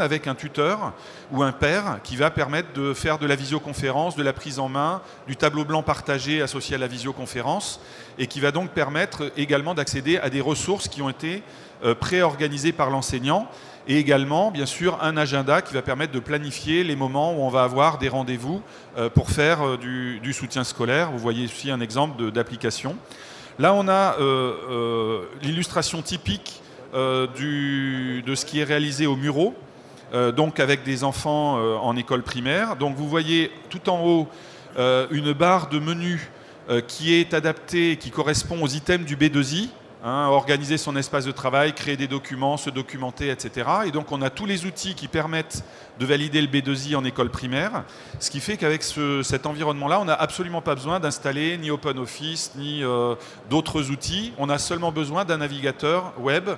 avec un tuteur ou un père qui va permettre de faire de la visioconférence, de la prise en main, du tableau blanc partagé associé à la visioconférence et qui va donc permettre également d'accéder à des ressources qui ont été pré-organisées par l'enseignant et également, bien sûr, un agenda qui va permettre de planifier les moments où on va avoir des rendez-vous pour faire du soutien scolaire. Vous voyez ici un exemple d'application. Là, on a l'illustration typique de ce qui est réalisé au Muro. Donc avec des enfants en école primaire. Donc vous voyez tout en haut une barre de menu qui est adaptée, qui correspond aux items du B2I, organiser son espace de travail, créer des documents, se documenter, etc. Et donc on a tous les outils qui permettent de valider le B2I en école primaire, ce qui fait qu'avec cet environnement-là, on n'a absolument pas besoin d'installer ni OpenOffice, ni d'autres outils. On a seulement besoin d'un navigateur web,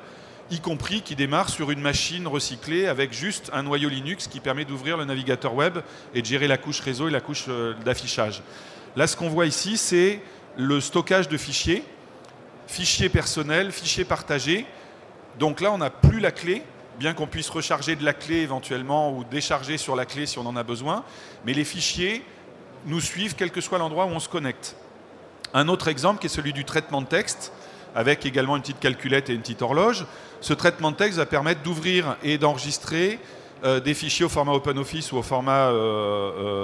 y compris qui démarre sur une machine recyclée avec juste un noyau Linux qui permet d'ouvrir le navigateur web et de gérer la couche réseau et la couche d'affichage. Là, ce qu'on voit ici, c'est le stockage de fichiers, fichiers personnels, fichiers partagés. Donc là, on n'a plus la clé, bien qu'on puisse recharger de la clé éventuellement ou décharger sur la clé si on en a besoin. Mais les fichiers nous suivent quel que soit l'endroit où on se connecte. Un autre exemple qui est celui du traitement de texte, avec également une petite calculette et une petite horloge. Ce traitement de texte va permettre d'ouvrir et d'enregistrer des fichiers au format OpenOffice ou au format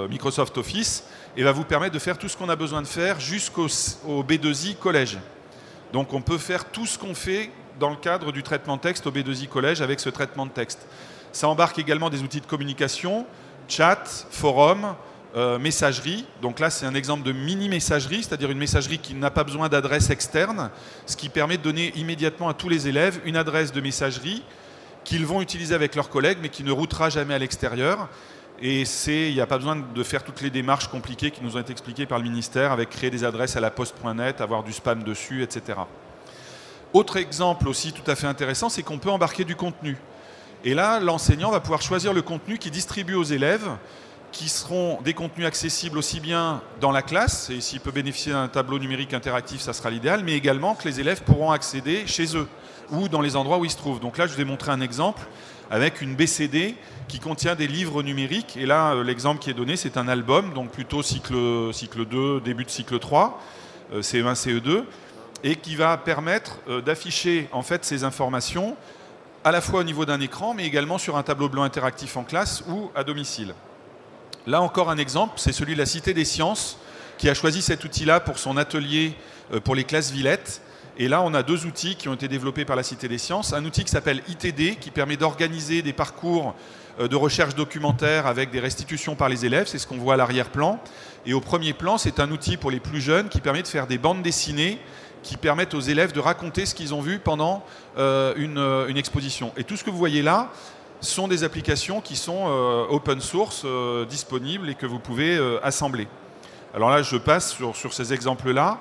Microsoft Office et va vous permettre de faire tout ce qu'on a besoin de faire jusqu'au B2I collège. Donc on peut faire tout ce qu'on fait dans le cadre du traitement de texte au B2I collège avec ce traitement de texte. Ça embarque également des outils de communication, chat, forum, messagerie. Donc là, c'est un exemple de mini-messagerie, c'est-à-dire une messagerie qui n'a pas besoin d'adresse externe, ce qui permet de donner immédiatement à tous les élèves une adresse de messagerie qu'ils vont utiliser avec leurs collègues, mais qui ne routera jamais à l'extérieur. Et il n'y a pas besoin de faire toutes les démarches compliquées qui nous ont été expliquées par le ministère, avec créer des adresses à la poste.net, avoir du spam dessus, etc. Autre exemple aussi tout à fait intéressant, c'est qu'on peut embarquer du contenu. Et là, l'enseignant va pouvoir choisir le contenu qu'il distribue aux élèves, qui seront des contenus accessibles aussi bien dans la classe, et s'il peut bénéficier d'un tableau numérique interactif, ça sera l'idéal, mais également que les élèves pourront accéder chez eux ou dans les endroits où ils se trouvent. Donc là, je vous ai montré un exemple avec une BCD qui contient des livres numériques. Et là, l'exemple qui est donné, c'est un album, donc plutôt cycle 2, début de cycle 3, CE1, CE2, et qui va permettre d'afficher en fait ces informations à la fois au niveau d'un écran, mais également sur un tableau blanc interactif en classe ou à domicile. Là encore un exemple, c'est celui de la Cité des Sciences qui a choisi cet outil-là pour son atelier pour les classes Villette. Et là, on a deux outils qui ont été développés par la Cité des Sciences. Un outil qui s'appelle ITD, qui permet d'organiser des parcours de recherche documentaire avec des restitutions par les élèves. C'est ce qu'on voit à l'arrière-plan. Et au premier plan, c'est un outil pour les plus jeunes qui permet de faire des bandes dessinées qui permettent aux élèves de raconter ce qu'ils ont vu pendant une exposition. Et tout ce que vous voyez là sont des applications qui sont open source, disponibles et que vous pouvez assembler. Alors là, je passe sur ces exemples-là.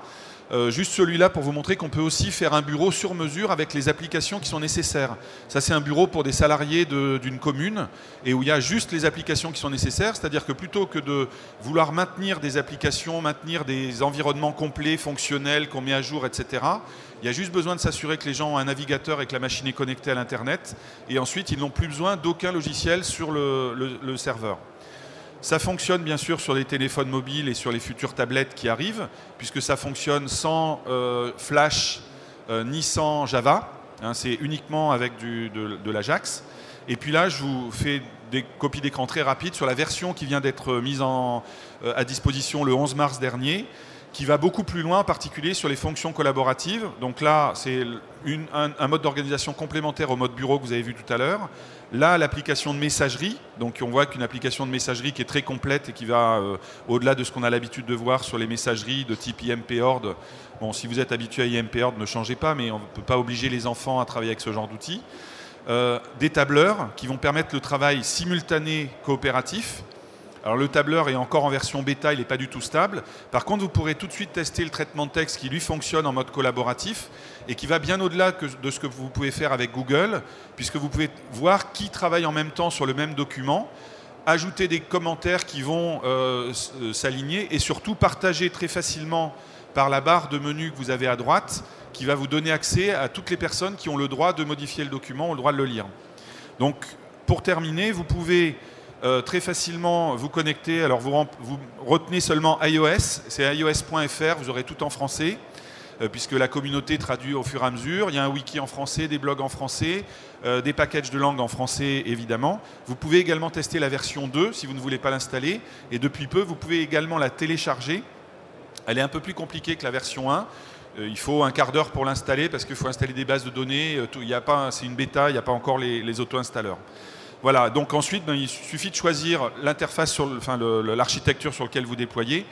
Juste celui-là pour vous montrer qu'on peut aussi faire un bureau sur mesure avec les applications qui sont nécessaires. Ça, c'est un bureau pour des salariés d'une commune et où il y a juste les applications qui sont nécessaires. C'est-à-dire que plutôt que de vouloir maintenir des applications, maintenir des environnements complets, fonctionnels, qu'on met à jour, etc., il y a juste besoin de s'assurer que les gens ont un navigateur et que la machine est connectée à l'Internet. Et ensuite, ils n'ont plus besoin d'aucun logiciel sur le serveur. Ça fonctionne bien sûr sur les téléphones mobiles et sur les futures tablettes qui arrivent, puisque ça fonctionne sans Flash ni sans Java. C'est uniquement avec de l'Ajax. Et puis là, je vous fais des copies d'écran très rapides sur la version qui vient d'être mise à disposition le 11 mars dernier, qui va beaucoup plus loin, en particulier sur les fonctions collaboratives. Donc là, c'est un mode d'organisation complémentaire au mode bureau que vous avez vu tout à l'heure. Là, l'application de messagerie. Donc on voit qu'une application de messagerie qui est très complète et qui va au-delà de ce qu'on a l'habitude de voir sur les messageries de type IMPORD. Bon, si vous êtes habitué à IMPORD, ne changez pas, mais on ne peut pas obliger les enfants à travailler avec ce genre d'outils. Des tableurs qui vont permettre le travail simultané coopératif. Alors le tableur est encore en version bêta, il n'est pas du tout stable. Par contre, vous pourrez tout de suite tester le traitement de texte qui lui fonctionne en mode collaboratif et qui va bien au-delà de ce que vous pouvez faire avec Google, puisque vous pouvez voir qui travaille en même temps sur le même document, ajouter des commentaires qui vont s'aligner et surtout partager très facilement par la barre de menu que vous avez à droite, qui va vous donner accès à toutes les personnes qui ont le droit de modifier le document, ont le droit de le lire. Donc Pour terminer, vous pouvez très facilement vous connecter. Alors vous retenez seulement iOS, c'est iOS.fr, vous aurez tout en français, puisque la communauté traduit au fur et à mesure. Il y a un wiki en français, des blogs en français, des packages de langue en français évidemment. Vous pouvez également tester la version 2 si vous ne voulez pas l'installer. Et depuis peu, vous pouvez également la télécharger. Elle est un peu plus compliquée que la version 1. Il faut un quart d'heure pour l'installer parce qu'il faut installer des bases de données. C'est une bêta, il n'y a pas encore les auto-installeurs. Voilà, donc ensuite, il suffit de choisir l'interface, l'architecture sur laquelle vous déployez.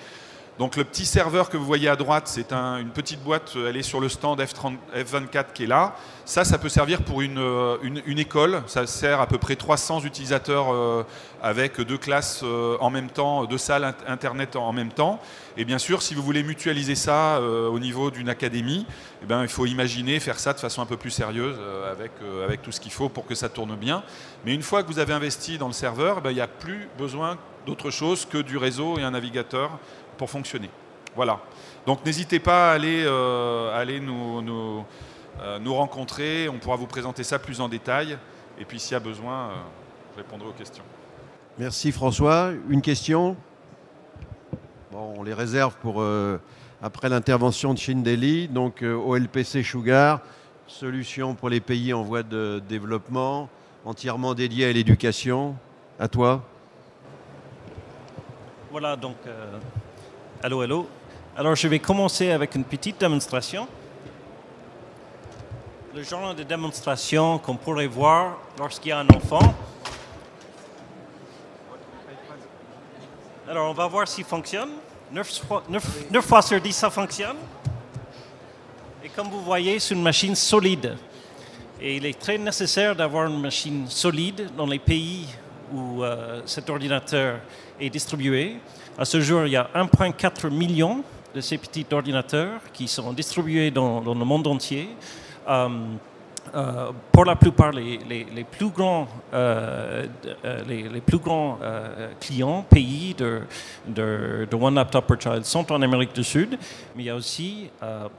Donc le petit serveur que vous voyez à droite, c'est une petite boîte, elle est sur le stand F24 qui est là. Ça peut servir pour une école, ça sert à peu près 300 utilisateurs avec 2 classes en même temps, 2 salles internet en même temps. Et bien sûr, si vous voulez mutualiser ça au niveau d'une académie, il faut imaginer faire ça de façon un peu plus sérieuse avec tout ce qu'il faut pour que ça tourne bien. Mais une fois que vous avez investi dans le serveur, il n'y a plus besoin d'autre chose que du réseau et un navigateur pour fonctionner. Voilà. Donc n'hésitez pas à aller nous rencontrer. On pourra vous présenter ça plus en détail. Et puis s'il y a besoin, je répondrai aux questions. Merci François. Une question ? Bon, on les réserve pour après l'intervention de Shindeli. Donc OLPC Sugar, solution pour les pays en voie de développement, entièrement dédiée à l'éducation. À toi. Voilà, donc, allô. Alors, je vais commencer avec une petite démonstration. Le genre de démonstration qu'on pourrait voir lorsqu'il y a un enfant. Alors, on va voir s'il fonctionne. 9 fois sur 10, ça fonctionne. Et comme vous voyez, c'est une machine solide. Et il est très nécessaire d'avoir une machine solide dans les pays où cet ordinateur est distribué. À ce jour, il y a 1,4 million de ces petits ordinateurs qui sont distribués dans le monde entier. Pour la plupart, les plus grands clients, pays de One Laptop per Child sont en Amérique du Sud, mais il y a aussi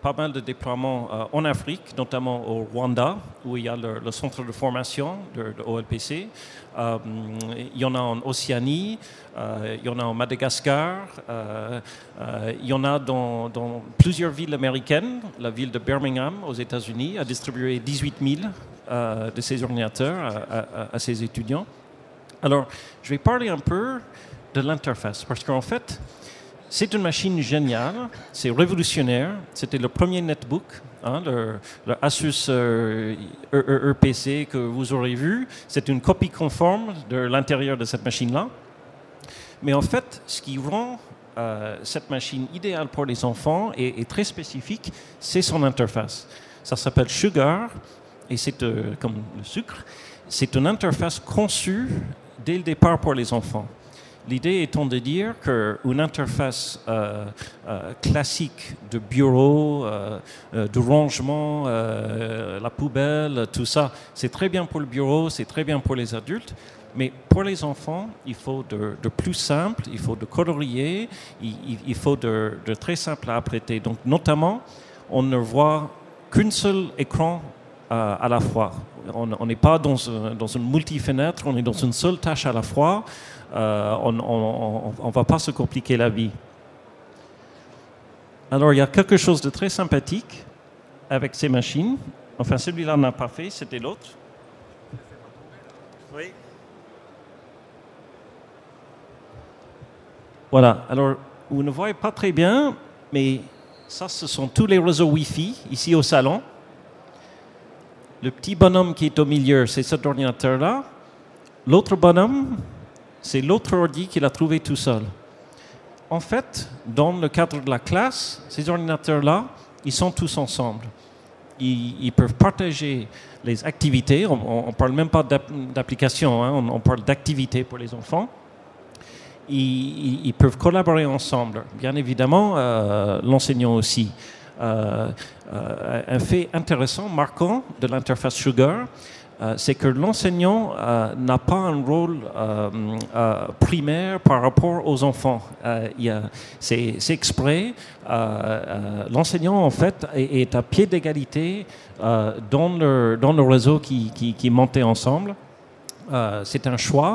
pas mal de déploiements en Afrique, notamment au Rwanda, où il y a le centre de formation de OLPC. Il y en a en Océanie, il y en a en Madagascar, il y en a dans plusieurs villes américaines. La ville de Birmingham, aux États-Unis, a distribué 18 000 de ces ordinateurs à ses étudiants. Alors, je vais parler un peu de l'interface, parce qu'en fait, c'est une machine géniale, c'est révolutionnaire. C'était le premier netbook, le Asus EPC que vous aurez vu. C'est une copie conforme de l'intérieur de cette machine-là. Mais en fait, ce qui rend cette machine idéale pour les enfants est très spécifique, c'est son interface. Ça s'appelle Sugar, et c'est comme le sucre. C'est une interface conçue dès le départ pour les enfants. L'idée étant de dire qu'une interface classique de bureau, de rangement, la poubelle, tout ça, c'est très bien pour le bureau, c'est très bien pour les adultes. Mais pour les enfants, il faut de plus simple, il faut de colorier, il faut de très simple à apprêter. Donc, notamment, on ne voit qu'un seul écran à la fois. On n'est pas dans une multi-fenêtre, on est dans une seule tâche à la fois. On ne va pas se compliquer la vie. Alors, il y a quelque chose de très sympathique avec ces machines. Enfin, celui-là n'a pas fait, c'était l'autre. Oui. Voilà. Alors, vous ne voyez pas très bien, mais ça, ce sont tous les réseaux Wi-Fi ici au salon. Le petit bonhomme qui est au milieu, c'est cet ordinateur-là. L'autre bonhomme, c'est l'autre ordi qu'il a trouvé tout seul. En fait, dans le cadre de la classe, ces ordinateurs-là, ils sont tous ensemble. Ils peuvent partager les activités. On ne parle même pas d'application, on parle d'activités pour les enfants. Ils peuvent collaborer ensemble. Bien évidemment, l'enseignant aussi. Un fait intéressant, marquant de l'interface Sugar, c'est que l'enseignant n'a pas un rôle primaire par rapport aux enfants. C'est exprès. L'enseignant, en fait, est à pied d'égalité dans le réseau qui montait ensemble. c'est un choix.